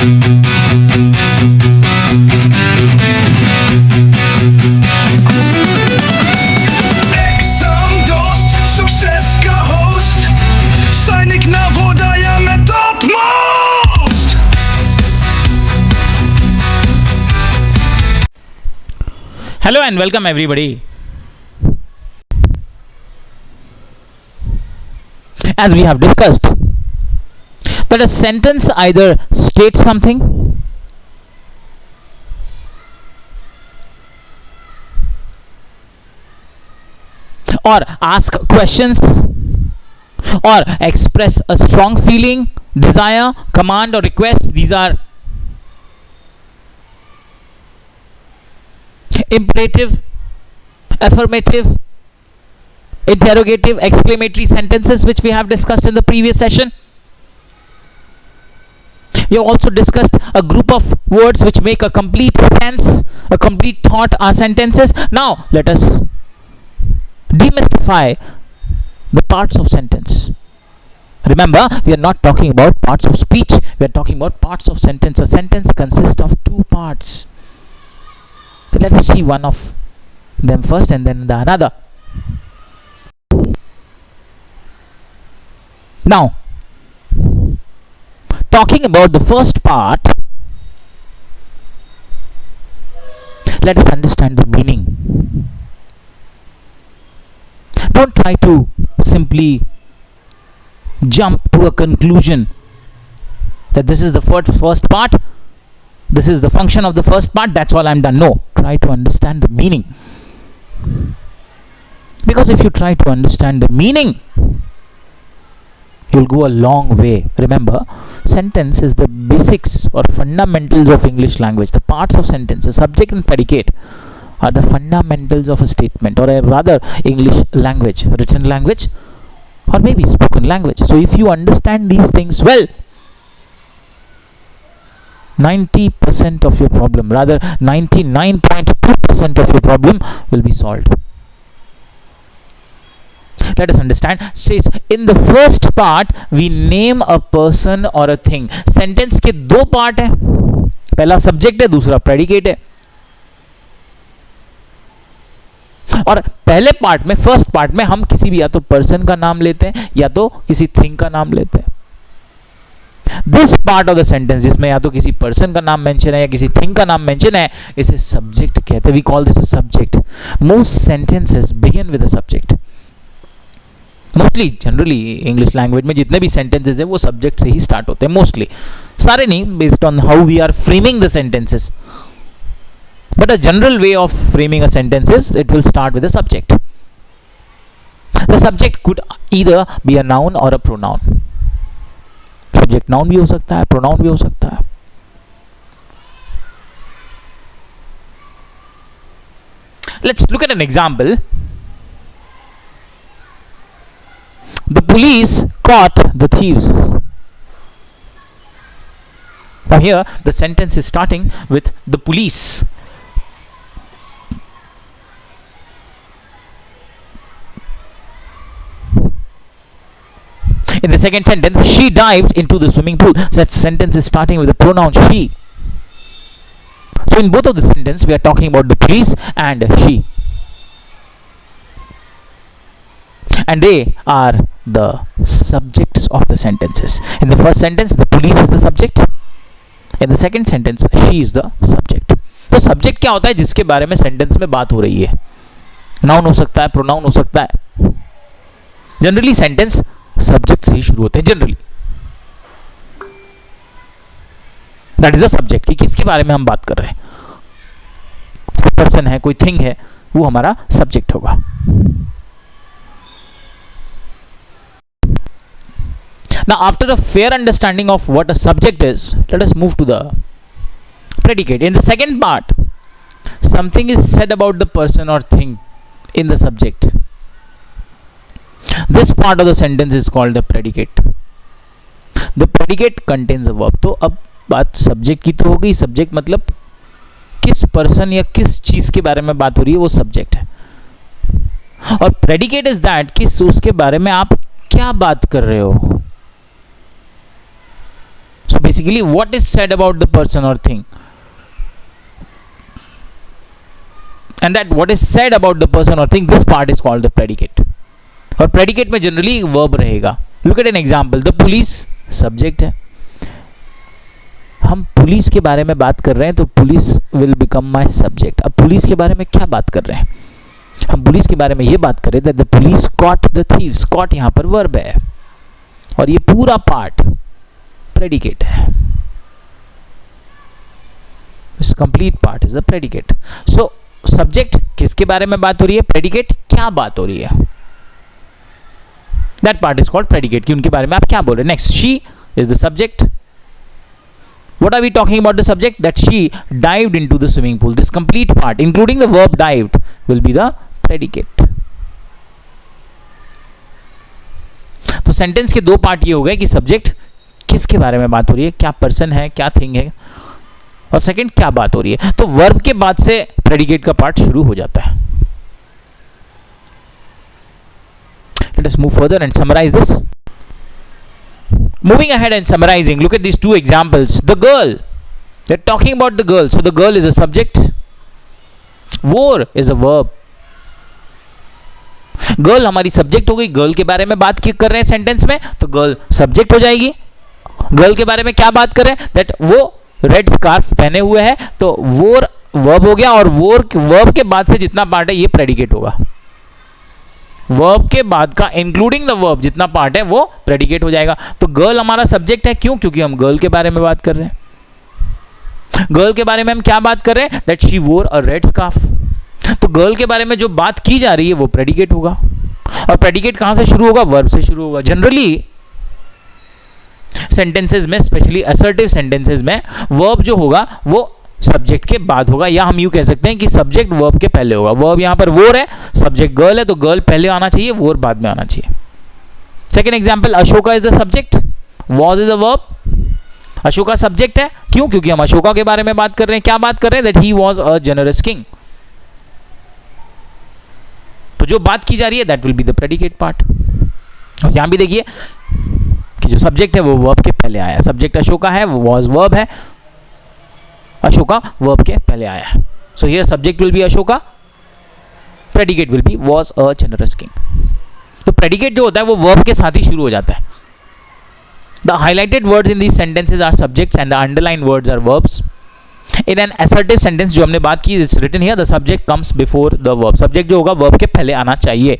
Hello and welcome everybody. As we have discussed, that a sentence either states something or ask questions or express a strong feeling, desire, command or request. These are imperative, affirmative, interrogative, exclamatory sentences, which we have discussed in the previous session. We have also discussed a group of words which make a complete sense, a complete thought are sentences. Now let us demystify the parts of sentence. Remember, we are not talking about parts of speech, we are talking about parts of sentence. A sentence consists of two parts. So let us see one of them first and then the another. Now, talking about the first part, let us understand the meaning. Don't try to simply jump to a conclusion that this is the first part, this is the function of the first part, that's all, I'm done. No, try to understand the meaning. Because if you try to understand the meaning, you'll go a long way. Remember, sentence is the basics or fundamentals of English language. The parts of sentence, the subject and predicate, are the fundamentals of a statement, or a rather English language, written language or maybe spoken language. So if you understand these things well, 90% of your problem, rather 99.2% of your problem will be solved. Let us understand. Says in the first part we name a person or a thing. Sentence के दो part है, पहला subject है, दूसरा predicate है. और पहले part में, फर्स्ट पार्ट में, हम किसी भी या तो पर्सन का नाम लेते हैं या तो किसी थिंग का नाम लेते हैं. This part of the sentence, जिसमें या तो किसी पर्सन का नाम मेंशन है या किसी थिंग का नाम मेंशन है, इसे सब्जेक्ट कहते हैं. We call this a subject. Most sentences begin with a subject. Mostly generally English language में जितने भी सेंटेंसेस है वो सब्जेक्ट से ही स्टार्ट होते हैं. मोस्टली, सारे नहीं, based on how we are framing the sentences. But a general way of framing a sentence is it will start with a subject. The subject could either be a noun or a pronoun. Subject noun भी हो सकता है, pronoun भी हो सकता है. Let's look at an example. The police caught the thieves. Now here the sentence is starting with the police. In the second sentence, she dived into the swimming pool. So that sentence is starting with the pronoun she. So in both of the sentences, we are talking about the police and she. And they are the subjects of the sentences. In the first sentence, the police is the subject. In the second sentence, she is the subject. तो subject क्या होता है जिसके बारे में sentence में बात हो रही है? नाउन हो सकता है, प्रोनाउन हो सकता है. जनरली सेंटेंस सब्जेक्ट से ही शुरू होते हैं. Generally that is a subject, कि किसके बारे में हम बात कर रहे हैं. कोई पर्सन है, कोई थिंग है, वो हमारा सब्जेक्ट होगा. Now after a fair understanding of what a subject is, let us move to the predicate. In the second part, something is said about the person or thing in the subject. This part of the sentence is called the predicate. The predicate contains a verb. तो अब बात subject की तो हो गई. Subject मतलब किस person या किस चीज के बारे में बात हो रही है, वो सब्जेक्ट है. और प्रेडिकेट इज दैट कि उसके बारे में आप क्या बात कर रहे हो. So basically what is said about the person or thing, and that what is said about the person or thing, this part is called the predicate. और predicate में generally verb रहेगा. Look at an example. The police subject है. हम police के बारे में बात कर रहे हैं तो police will become my subject. अब पुलिस के बारे में क्या बात कर रहे हैं? हम पुलिस के बारे में ये बात कर रहे थे, the police caught the thieves. Caught यहां पर वर्ब है और ये पूरा पार्ट प्रेडिकेट है. This complete part is the predicate. So subject किसके बारे में बात हो रही है, प्रेडिकेट क्या बात हो रही है, that part is called predicate, कि उनके बारे में आप क्या बोल रहे हैं. Next, she is the subject. What are we talking about the subject? That she dived into the swimming pool. This complete part, including the verb dived, will be the predicate. तो सेंटेंस के दो part ये हो गए कि subject किसके बारे में बात हो रही है, क्या पर्सन है, क्या थिंग है, और सेकंड क्या बात हो रही है. तो वर्ब के बाद से प्रेडिकेट का पार्ट शुरू हो जाता है. Let us move further and summarize this. Moving ahead and summarizing, look at these two examples. The girl, they're talking about the girl, so the girl is a subject, wore is a verb. Girl हमारी subject हो गई. Girl के बारे में बात कर रहे हैं सेंटेंस में, तो गर्ल सब्जेक्ट हो जाएगी. गर्ल के बारे में क्या बात कर रहे हैं, दैट वो रेड स्कार्फ पहने हुए है, तो वोर वर्ब हो गया, और वोर वर्ब के बाद से जितना पार्ट है ये प्रेडिकेट होगा. वर्ब के बाद का इंक्लूडिंग द वर्ब जितना पार्ट है वो प्रेडिकेट हो जाएगा. तो गर्ल हमारा सब्जेक्ट है. क्यों? क्योंकि हम गर्ल के बारे में बात कर रहे हैं. गर्ल के बारे में हम क्या बात कर रहे हैं, दैट शी वोर अ रेड स्कार्फ. तो गर्ल के बारे में जो बात की जा रही है वो प्रेडिकेट होगा. और प्रेडिकेट कहां से शुरू होगा, वर्ब से शुरू होगा. जनरली सेंटेंसेस में, स्पेशली असर्टिव सेंटेंसेस में, वर्ब जो होगा वो सब्जेक्ट के बाद होगा, या हम यूं कह सकते हैं कि सब्जेक्ट वर्ब के पहले होगा. वर्ब यहां पर वोर है, सब्जेक्ट गर्ल है, तो गर्ल पहले आना चाहिए, वोर बाद में आना चाहिए. Second example, Ashoka is the subject, was is a verb. Ashoka subject है. क्यों? क्योंकि हम अशोका के बारे में बात कर रहे हैं. क्या बात कर रहे हैं, that he was a generous king. तो जो बात की जा रही है that will be the predicate part. और यहां भी देखिए कि जो सब्जेक्ट है वो वर्ब के पहले आया है. सब्जेक्ट अशोका है, वो वॉज वर्ब है, अशोका वर्ब के पहले आया है. So here subject will be Ashoka, predicate will be was a generous king. तो प्रेडिकेट जो होता है वो वर्ब के साथ ही शुरू हो जाता है. The highlighted words in these sentences are subjects and the underline words are verbs. In an assertive sentence जो हमने बात की, it's written here the subject comes before the verb. Subject जो होगा वर्ब के पहले आना चाहिए.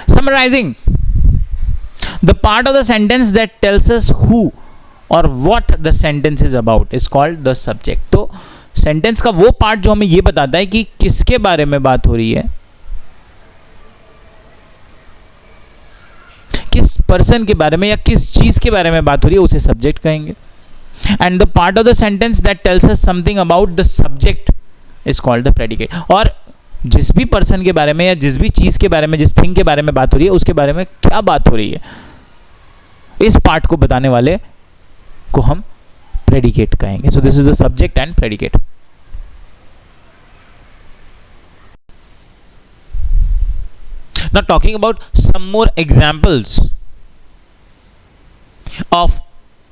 Summarising, the part of the sentence that tells us who or what the sentence is about is called the subject. तो sentence का वो part जो हमें ये बताता है कि किसके बारे में बात हो रही है, किस पर्सन के बारे में या किस चीज के बारे में बात हो रही है, उसे सब्जेक्ट कहेंगे. And the part of the sentence that tells us something about the subject is called the predicate. और जिस भी पर्सन के बारे में या जिस भी चीज के बारे में, जिस थिंग के बारे में बात हो रही है, उसके बारे में क्या बात हो रही है, इस पार्ट को बताने वाले को हम प्रेडिकेट कहेंगे. So this is the subject and predicate. Now talking about some more examples of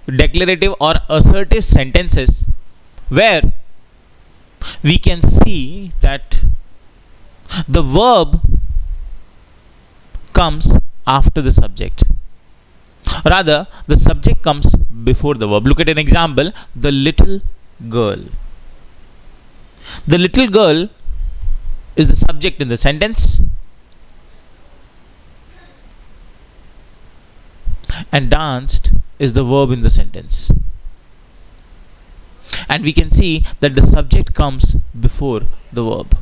declarative or assertive sentences where we can see that the verb comes after the subject. Rather, the subject comes before the verb. Look at an example, the little girl. The little girl is the subject in the sentence, and danced is the verb in the sentence. And we can see that the subject comes before the verb.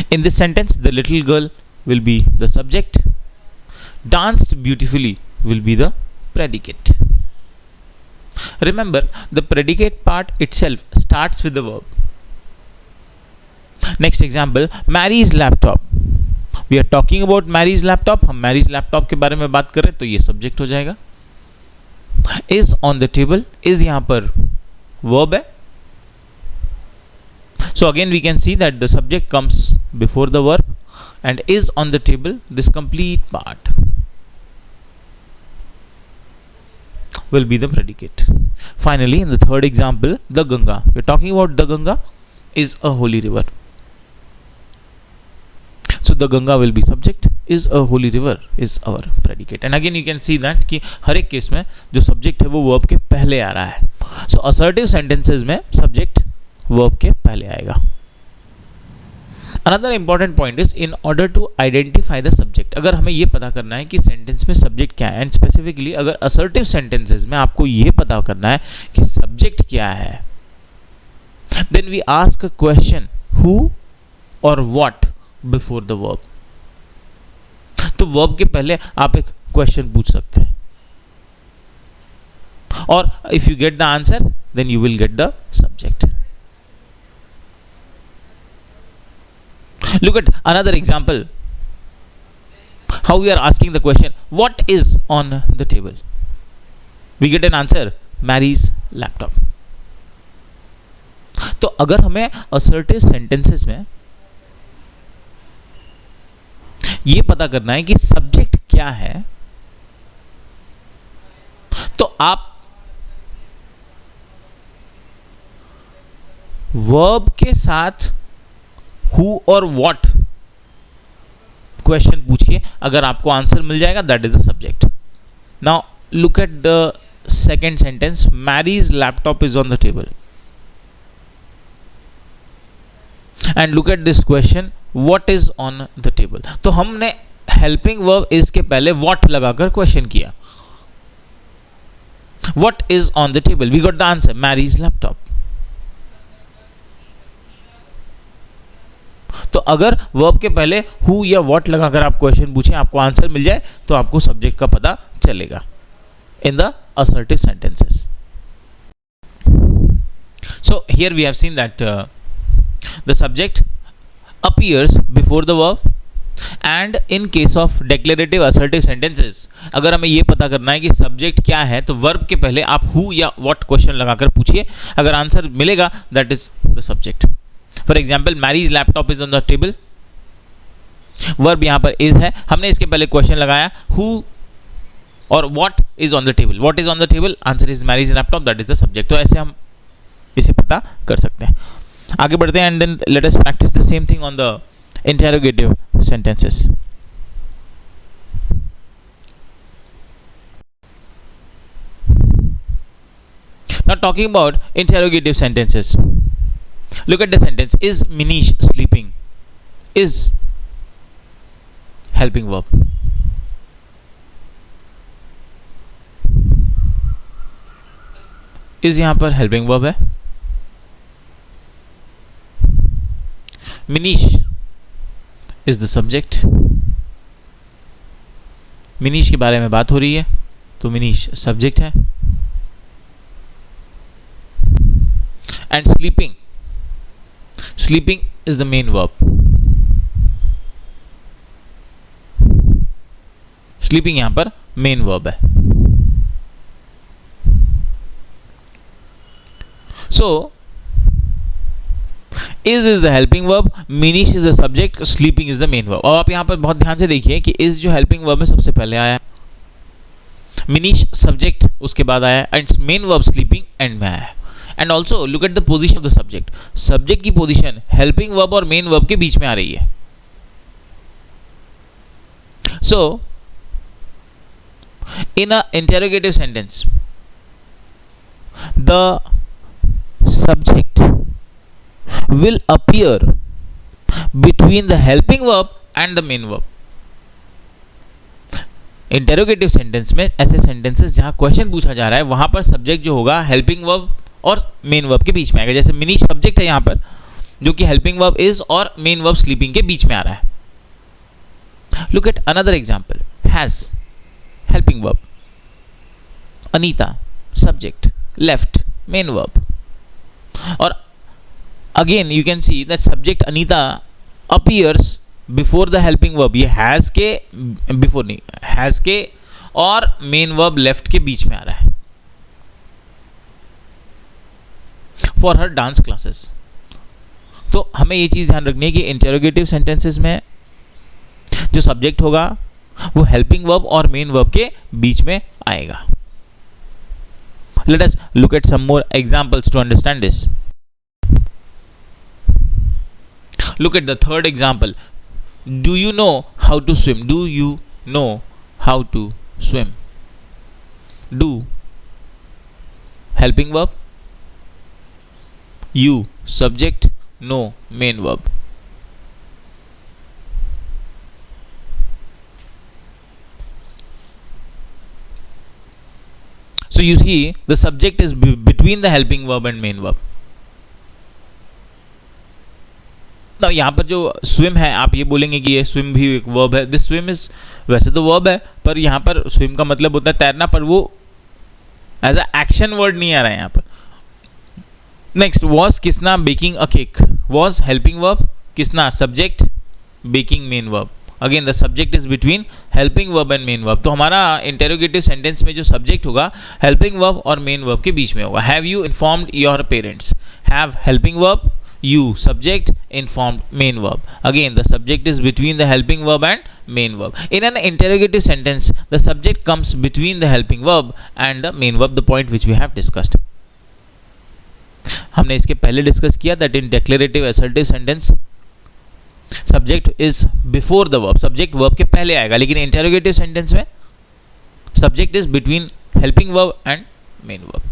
In this sentence, the little girl will be the subject. Danced beautifully will be the predicate. Remember, the predicate part itself starts with the verb. Next example, Mary's laptop. We are talking about Mary's laptop. हम Mary's laptop के बारे में बात कर रहे हैं, तो ये सब्जेक्ट हो जाएगा. Is on the table, is यहाँ पर verb है. So again we can see that the subject comes before the verb and is on the table, this complete part will be the predicate. Finally, in the third example, the Ganga. We're talking about the Ganga is a holy river. So the Ganga will be subject, is a holy river is our predicate. And again you can see that कि हर एक case में जो subject है वो verb के पहले आ रहा है. So assertive sentences में subject verb के पहले आएगा. Another important point is in order to identify the subject. अगर हमें ये पता करना है कि sentence में subject क्या है, and specifically अगर assertive sentences में आपको ये पता करना है कि subject क्या है, then we ask a question who or what before the verb. तो verb के पहले आप एक question पूछ सकते हैं, और if you get the answer then you will get the subject. Look at another example, how we are asking the question what is on the table. We get an answer, Mary's laptop. तो अगर हमें assertive sentences में ये पता करना है कि subject क्या है, तो आप वर्ब के साथ हु और व्हाट क्वेश्चन पूछिए, अगर आपको आंसर मिल जाएगा that is the subject. Now look at the second sentence, Mary's laptop is on the table, and look at this question what is on the table. तो हमने helping verb is के पहले what लगाकर question किया. What is on the table? We got the answer, Mary's laptop. तो अगर verb के पहले who या what लगाकर आप क्वेश्चन पूछें, आपको आंसर मिल जाए, तो आपको सब्जेक्ट का पता चलेगा in the assertive sentences. So here we have seen that the subject appears before the verb, and in case of declarative assertive sentences अगर हमें ये पता करना है कि सब्जेक्ट क्या है, तो वर्ब के पहले आप who या what क्वेश्चन लगाकर पूछिए, अगर आंसर मिलेगा that is the subject. For example, Mary's laptop is on the table. Verb यहाँ पर is है, हमने इसके पहले क्वेश्चन लगाया who और what is on the table. What is on the table? Answer is Mary's laptop, that is the subject. तो ऐसे हम इसे पता कर सकते हैं. आगे बढ़ते हैं, and then let us practise the same thing on the interrogative sentences. Now talking about interrogative sentences, look at the sentence, is Minish sleeping. Is helping verb. Is यहां पर हेल्पिंग वर्ब है. Minish is the subject. Minish के बारे में बात हो रही है, तो Minish subject है. And sleeping is the main verb. Sleeping यहां पर main verb है. So is the helping verb, Minish is the subject, sleeping is the main verb. और आप यहाँ पर बहुत ध्यान से देखिए कि is जो helping verb में सबसे पहले आया, Minish subject उसके बाद आया, and main verb sleeping end में आया. And also look at the position of the subject. Subject की position helping verb और main verb के बीच में आ रही है. So in a interrogative sentence, the subject will appear between the helping verb and the main verb. Interrogative sentence में ऐसे sentences जहां question पूछा जा रहा है, वहां पर सब्जेक्ट जो होगा हेल्पिंग वर्ब और मेन वर्ब के बीच में आएगा. जैसे मिनीश सब्जेक्ट है यहां पर, जो कि हेल्पिंग वर्ब इज और मेन वर्ब स्लीपिंग के बीच में आ रहा है. Look at another example, has helping verb, Anita subject, left main verb. और again you can see that subject Anita appears before the helping verb. ये has के before नहीं, has के और main verb left के बीच में आ रहा है. For her dance classes. तो हमें ये चीज ध्यान रखनी है कि interrogative sentences में जो subject होगा वो helping verb और main verb के बीच में आएगा. Let us look at some more examples to understand this. Look at the third example. Do you know how to swim? Do you know how to swim? Do, helping verb. You, subject. Know, main verb. So you see, the subject is between the helping verb and main verb. तो यहाँ पर जो swim है, आप ये बोलेंगे कि ये स्विम भी एक वर्ब है. दिस स्विम इज, वैसे तो वर्ब है, पर यहाँ पर स्विम का मतलब होता है तैरना, पर वो एज अ एक्शन वर्ड नहीं आ रहा है यहाँ पर. Next, was Kisna baking a cake. Was helping verb, Kisna subject, baking main verb. Again the subject is between helping verb and main verb. तो हमारा इंटेरोगेटिव सेंटेंस में जो सब्जेक्ट होगा हेल्पिंग वर्ब और मेन वर्ब के बीच में होगा. Have you informed your parents. Have helping verb, you subject, informed main verb. Again the subject is between the helping verb and main verb. In an interrogative sentence the subject comes between the helping verb and the main verb, the point which we have discussed. हमने इसके पहले discuss किया that in declarative assertive sentence subject is before the verb, subject verb के पहले आएगा, लेकिन interrogative sentence में subject is between helping verb and main verb.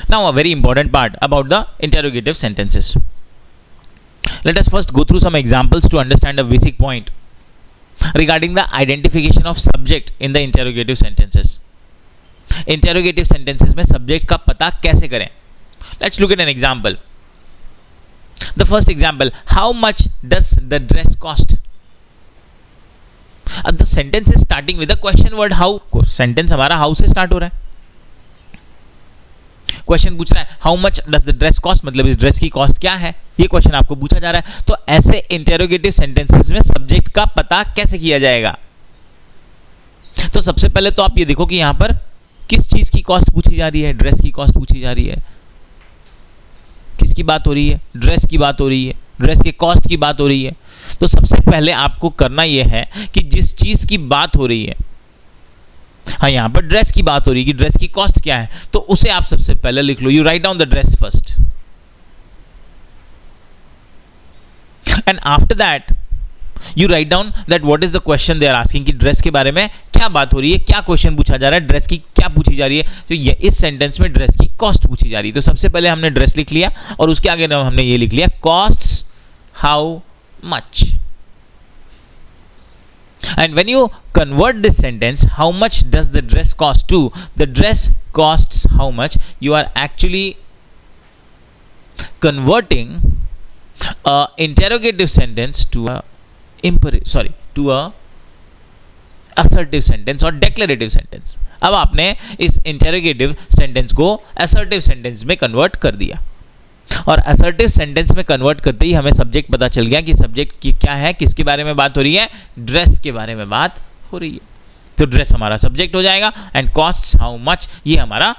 Now a very important part about the interrogative sentences. Let us first go through some examples to understand a basic point regarding the identification of subject in the interrogative sentences. Interrogative sentences में subject का पता कैसे करें? Let's look at an example. The first example, how much does the dress cost? The sentence is starting with a question word how. Sentence हमारा how से start हो रहा है. क्वेश्चन पूछ रहा है how much does the dress cost, मतलब इस ड्रेस की कॉस्ट क्या है, ये क्वेश्चन आपको पूछा जा रहा है. तो ऐसे इंटेरोगेटिव सेंटेंसेस में सब्जेक्ट का पता कैसे किया जाएगा? तो सबसे पहले तो आप ये देखो कि यहां पर किस चीज की कॉस्ट पूछी जा रही है. ड्रेस की कॉस्ट पूछी जा रही है. किसकी बात हो रही है? ड्रेस की बात हो रही है, ड्रेस के कॉस्ट की बात हो रही है. तो सबसे पहले आपको करना यह है कि जिस चीज की बात हो रही है, हाँ यहां पर ड्रेस की बात हो रही है कि ड्रेस की कॉस्ट क्या है, तो उसे आप सबसे पहले लिख लो. You write down the dress first and after that you write down that what is the question they are asking, कि ड्रेस के बारे में क्या बात हो रही है, क्या क्वेश्चन पूछा जा रहा है, ड्रेस की क्या पूछी जा रही है. तो ये इस सेंटेंस में ड्रेस की कॉस्ट पूछी जा रही है. तो सबसे पहले हमने ड्रेस लिख लिया और उसके आगे हमने ये लिख लिया costs how much. And when you convert this sentence, how much does the dress cost, to the dress costs how much, you are actually converting a interrogative sentence to a assertive sentence or declarative sentence. अब आपने इस interrogative sentence को assertive sentence में convert कर दिया, और assertive sentence में convert करते ही हमें सब्जेक्ट पता चल गया कि सब्जेक्ट क्या है, किसके बारे में बात हो रही है, ड्रेस के बारे में बात हो रही है. तो ड्रेस हमारा सब्जेक्ट हो जाएगा एंड कॉस्ट हाउ मच ये हमारा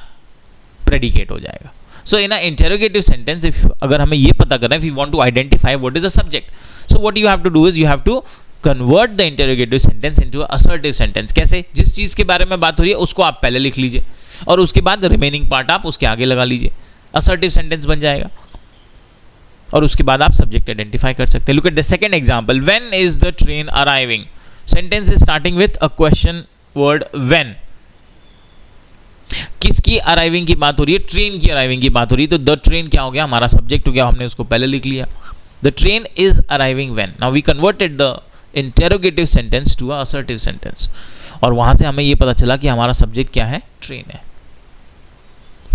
प्रेडिकेट हो जाएगा. So in a interrogative sentence if अगर हमें ये पता करना है, if you want to identify what is the subject, so what you have to do is you have to convert the interrogative sentence into assertive sentence. कैसे? जिस चीज के बारे में बात हो रही है उसको आप पहले लिख लीजिए और उसके बाद रिमेनिंग पार्ट आप उसके आगे लगा लीजिए, असर्टिव सेंटेंस बन जाएगा. और उसके बाद आप सब्जेक्ट आइडेंटिफाई कर सकते हैं. Look at the second example, when is the train arriving. Sentence is starting with a question word when. किसकी अराइविंग की बात हो रही है? ट्रेन की अराइविंग की बात हो रही है. तो द ट्रेन क्या हो गया? हमारा सब्जेक्ट हो गया, हमने उसको पहले लिख लिया. The train is arriving when. Now we converted the interrogative sentence to a assertive sentence, और वहां से हमें यह पता चला कि हमारा सब्जेक्ट क्या है? ट्रेन है.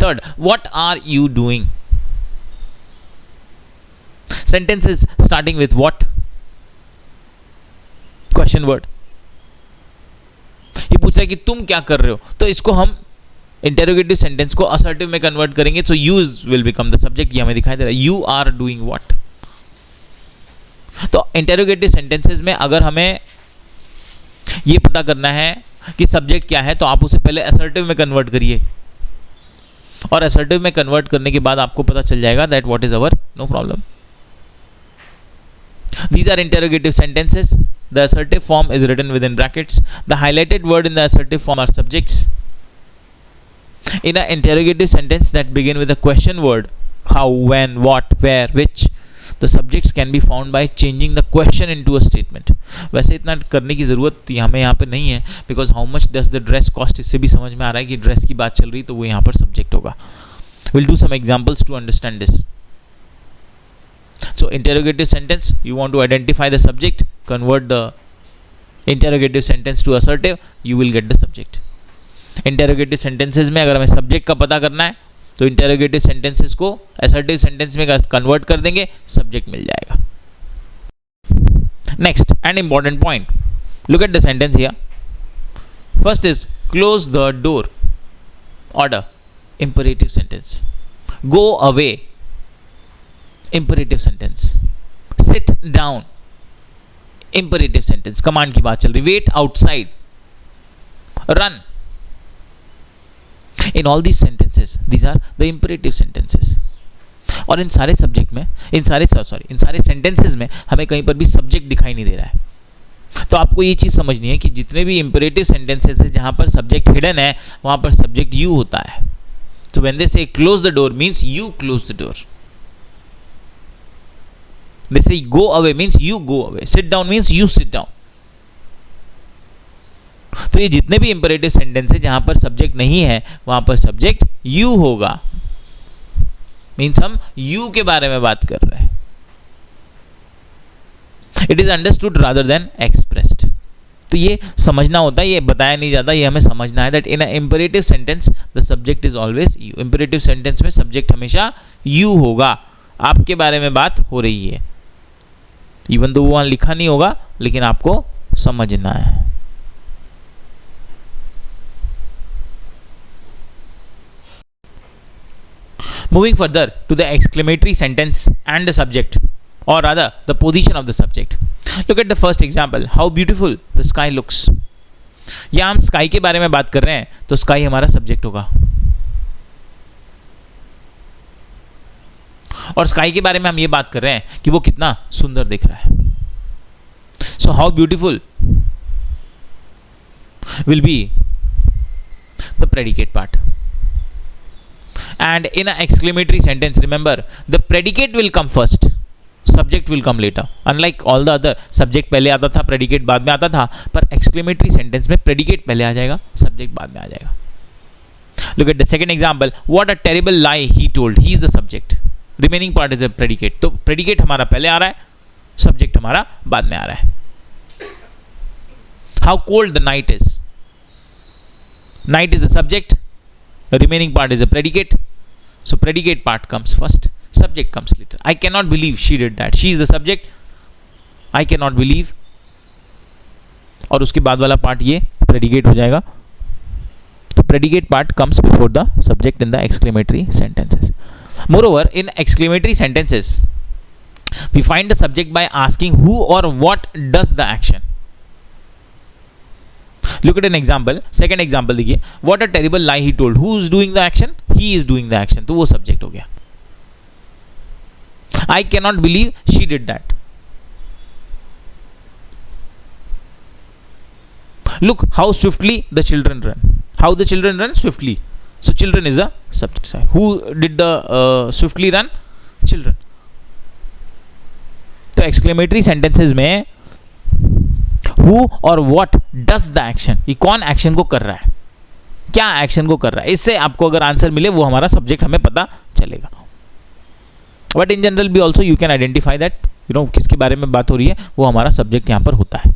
Third, what are you doing. Sentence is starting with what? Question word. ये पूछ रहा है कि तुम क्या कर रहे हो, तो इसको हम इंटेरोगेटिव सेंटेंस को असर्टिव में कन्वर्ट करेंगे. So use will become the subject. ये हमें दिखाई दे रहा है, यू आर डूइंग व्हाट. तो इंटेरोगेटिव सेंटेंसेस में अगर हमें ये पता करना है कि सब्जेक्ट क्या है, तो आप उसे पहले असर्टिव में कन्वर्ट करिए, और असर्टिव में कन्वर्ट करने के बाद आपको पता चल जाएगा that what is our, no problem. These are interrogative sentences. The assertive form is written within brackets. The highlighted word in the assertive form are subjects. In an interrogative sentence that begin with a question word, how, when, what, where, which, the subjects can be found by changing the question into a statement. वैसे इतना करने की ज़रूरत हमें यहाँ पे नहीं है, because how much does the dress cost, इससे भी समझ में आ रहा है कि ड्रेस की बात चल रही तो वो यहाँ पर सब्जेक्ट होगा. We'll do some examples to understand this. So interrogative sentence, you want to identify the subject, convert the interrogative sentence to assertive, you will get the subject. Interrogative sentences में अगर हमें सब्जेक्ट का पता करना है तो interrogative sentences को assertive sentence में कन्वर्ट कर देंगे, सब्जेक्ट मिल जाएगा. Next and important point, look at the sentence here. First is close the door, order, imperative sentence. Go away, imperative sentence. Sit down, imperative sentence, command की बात चल रही. Wait outside, run. In all these sentences, these are the imperative sentences. और इन सारे subject में, इन सारे sentences में हमें कहीं पर भी सब्जेक्ट दिखाई नहीं दे रहा है. तो आपको ये चीज़ समझनी है कि जितने भी इंपरेटिव सेंटेंसेस है जहाँ पर सब्जेक्ट हिडन है वहाँ पर सब्जेक्ट यू होता है. तो when they say close the door means you close the door. They say go away means you go away. Sit down means you sit down. तो ये जितने भी इंपरेटिव सेंटेंस है जहां पर सब्जेक्ट नहीं है वहां पर सब्जेक्ट यू होगा. मीन्स हम यू के बारे में बात कर रहे हैं. It is understood rather than expressed. तो ये समझना होता है, ये बताया नहीं जाता, ये हमें समझना है that in a imperative sentence the subject is always you. Imperative sentence में सब्जेक्ट हमेशा यू होगा, आपके बारे में बात हो रही है. इवन तो वो वहां लिखा नहीं होगा लेकिन आपको समझना है. Moving further to the exclamatory sentence and the subject, or rather the position of the subject. Look at the first example. How beautiful the sky looks. यहाँ हम sky के बारे में बात कर रहे हैं तो sky हमारा subject होगा. और sky के बारे में हम ये बात कर रहे हैं कि वो कितना सुंदर दिख रहा है. So how beautiful will be the predicate part. And in an exclamatory sentence, remember the predicate will come first, subject will come later. Unlike all the other, subject पहले आता था, predicate बाद में आता था, पर exclamatory sentence में predicate पहले आ जाएगा, subject बाद में आ जाएगा. Look at the second example. What a terrible lie he told. He is the subject. Remaining part is a predicate. तो predicate हमारा पहले आ रहा है, subject हमारा बाद में आ रहा है. How cold the night is. Night is the subject. The remaining part is a predicate. So predicate part comes first, subject comes later. I cannot believe she did that. She is the subject. I cannot believe. और उसके बाद वाला part ये predicate हो जाएगा. तो predicate part comes before the subject in the exclamatory sentences. Moreover, in exclamatory sentences, we find the subject by asking who or what does the action. Look at an example. Second example देखिए. What a terrible lie he told. Who is doing the action? He is doing the action. तो वो subject हो गया. I cannot believe she did that. Look how swiftly the children run. How the children run swiftly. So children is the subject side. Who did the swiftly run? Children. तो exclamatory sentences में who और what does the action, ये कौन action को कर रहा है, क्या एक्शन को कर रहा है, इससे आपको अगर आंसर मिले वो हमारा सब्जेक्ट हमें पता चलेगा. बट इन जनरल भी also you can identify that किसके बारे में बात हो रही है, वो हमारा सब्जेक्ट यहाँ पर होता है.